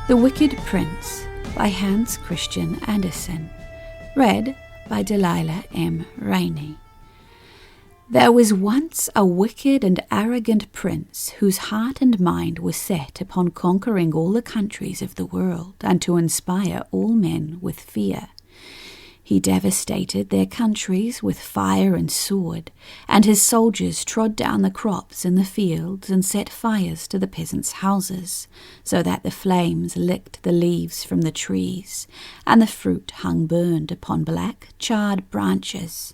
The Wicked Prince by Hans Christian Andersen. Read by Delilah M. Rainey. There was once a wicked and arrogant prince whose heart and mind were set upon conquering all the countries of the world and to inspire all men with fear. He devastated their countries with fire and sword, and his soldiers trod down the crops in the fields and set fires to the peasants' houses, so that the flames licked the leaves from the trees, and the fruit hung burned upon black, charred branches.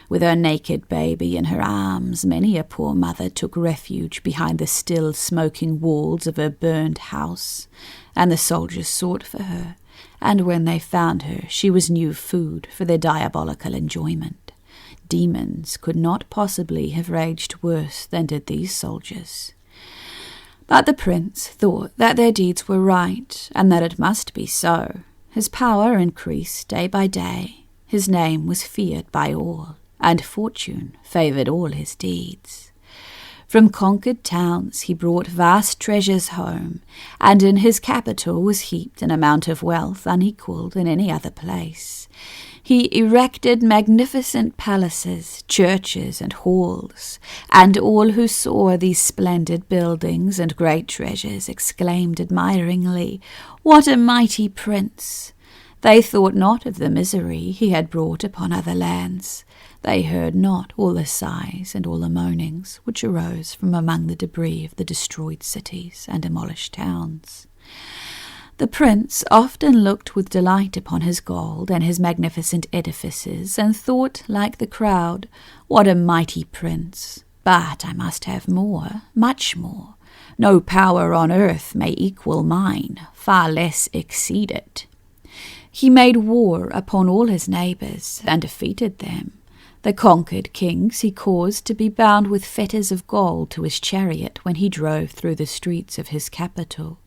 With her naked baby in her arms, many a poor mother took refuge behind the still smoking walls of her burned house, and the soldiers sought for her, and when they found her, she was new food for their diabolical enjoyment. Demons could not possibly have raged worse than did these soldiers. But the prince thought that their deeds were right, and that it must be so. His power increased day by day, his name was feared by all, and fortune favoured all his deeds. From conquered towns he brought vast treasures home, and in his capital was heaped an amount of wealth unequalled in any other place. He erected magnificent palaces, churches, and halls, and all who saw these splendid buildings and great treasures exclaimed admiringly, "What a mighty prince!" They thought not of the misery he had brought upon other lands. They heard not all the sighs and all the moanings which arose from among the debris of the destroyed cities and demolished towns. The prince often looked with delight upon his gold and his magnificent edifices, and thought, like the crowd, "What a mighty prince! But I must have more, much more. No power on earth may equal mine, far less exceed it." He made war upon all his neighbours, and defeated them. The conquered kings he caused to be bound with fetters of gold to his chariot when he drove through the streets of his capital.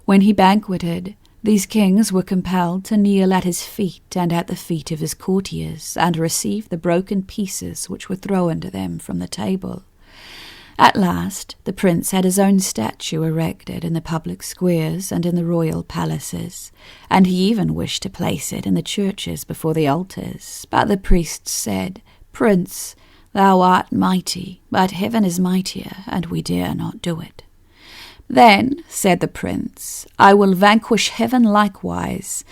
When he banqueted, these kings were compelled to kneel at his feet and at the feet of his courtiers, and receive the broken pieces which were thrown to them from the table. At last the prince had his own statue erected in the public squares and in the royal palaces, and he even wished to place it in the churches before the altars. But the priests said, "Prince, thou art mighty, but heaven is mightier, and we dare not do it." "Then," said the prince, "I will vanquish heaven likewise."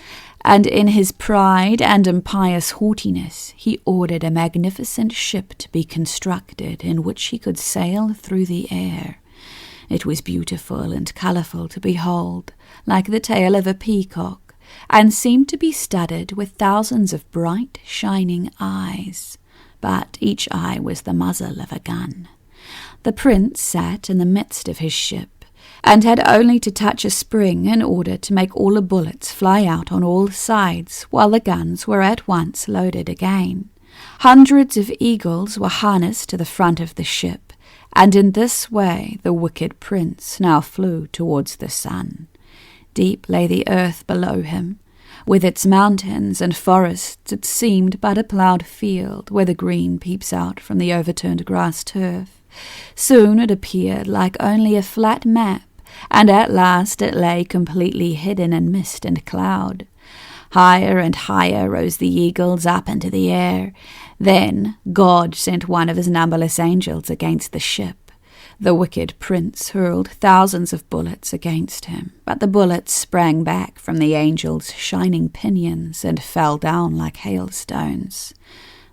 And in his pride and impious haughtiness he ordered a magnificent ship to be constructed in which he could sail through the air. It was beautiful and colourful to behold, like the tail of a peacock, and seemed to be studded with thousands of bright, shining eyes. But each eye was the muzzle of a gun. The prince sat in the midst of his ship, and had only to touch a spring in order to make all the bullets fly out on all sides, while the guns were at once loaded again. Hundreds of eagles were harnessed to the front of the ship, and in this way the wicked prince now flew towards the sun. Deep lay the earth below him. With its mountains and forests it seemed but a ploughed field, where the green peeps out from the overturned grass turf. Soon it appeared like only a flat map, and at last it lay completely hidden in mist and cloud. Higher and higher rose the eagles up into the air. Then God sent one of his numberless angels against the ship. The wicked prince hurled thousands of bullets against him, but the bullets sprang back from the angel's shining pinions and fell down like hailstones.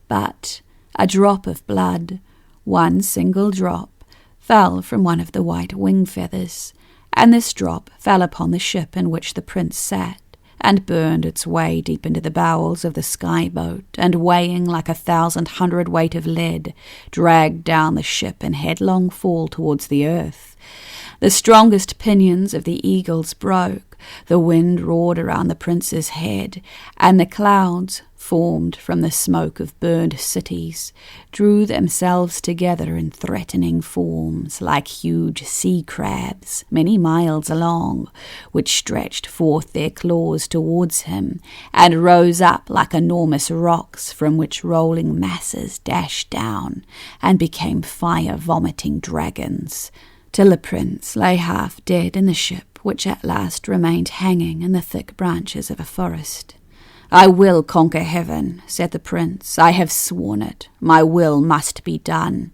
But a drop of blood, one single drop, fell from one of the white wing feathers, and this drop fell upon the ship in which the prince sat, and burned its way deep into the bowels of the sky-boat, and weighing like 1,000 hundredweight of lead, dragged down the ship in headlong fall towards the earth. The strongest pinions of the eagles broke, the wind roared around the prince's head, and the clouds, formed from the smoke of burned cities, drew themselves together in threatening forms like huge sea crabs many miles long, which stretched forth their claws towards him, and rose up like enormous rocks from which rolling masses dashed down, and became fire-vomiting dragons, till the prince lay half dead in the ship which at last remained hanging in the thick branches of a forest. "I will conquer heaven," said the prince. "I have sworn it. My will must be done."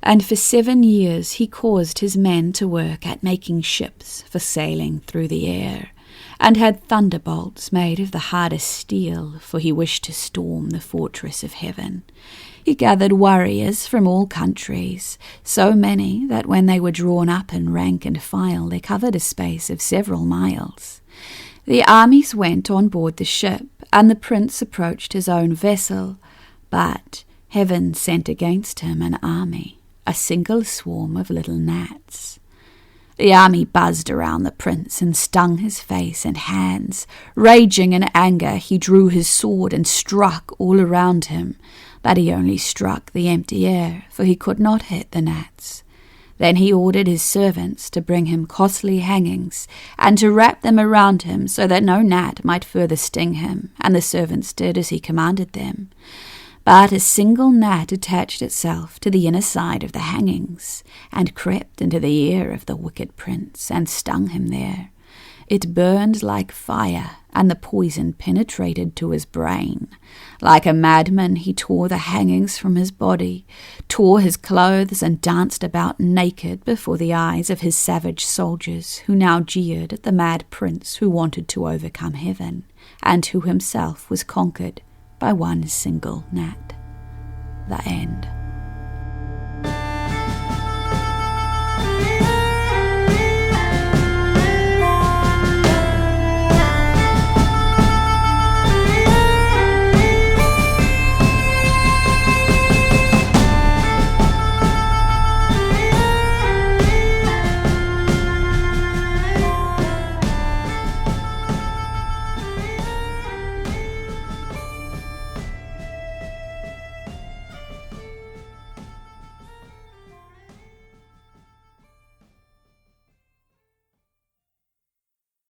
And for 7 years he caused his men to work at making ships for sailing through the air, and had thunderbolts made of the hardest steel, for he wished to storm the fortress of heaven. He gathered warriors from all countries, so many that when they were drawn up in rank and file they covered a space of several miles. The armies went on board the ship, and the prince approached his own vessel, but heaven sent against him an army, a single swarm of little gnats. The army buzzed around the prince and stung his face and hands. Raging in anger, he drew his sword and struck all around him, but he only struck the empty air, for he could not hit the gnats. Then he ordered his servants to bring him costly hangings, and to wrap them around him so that no gnat might further sting him, and the servants did as he commanded them. But a single gnat attached itself to the inner side of the hangings, and crept into the ear of the wicked prince, and stung him there. It burned like fire, and the poison penetrated to his brain. Like a madman he tore the hangings from his body, tore his clothes, and danced about naked before the eyes of his savage soldiers, who now jeered at the mad prince who wanted to overcome heaven, and who himself was conquered by one single gnat. The end.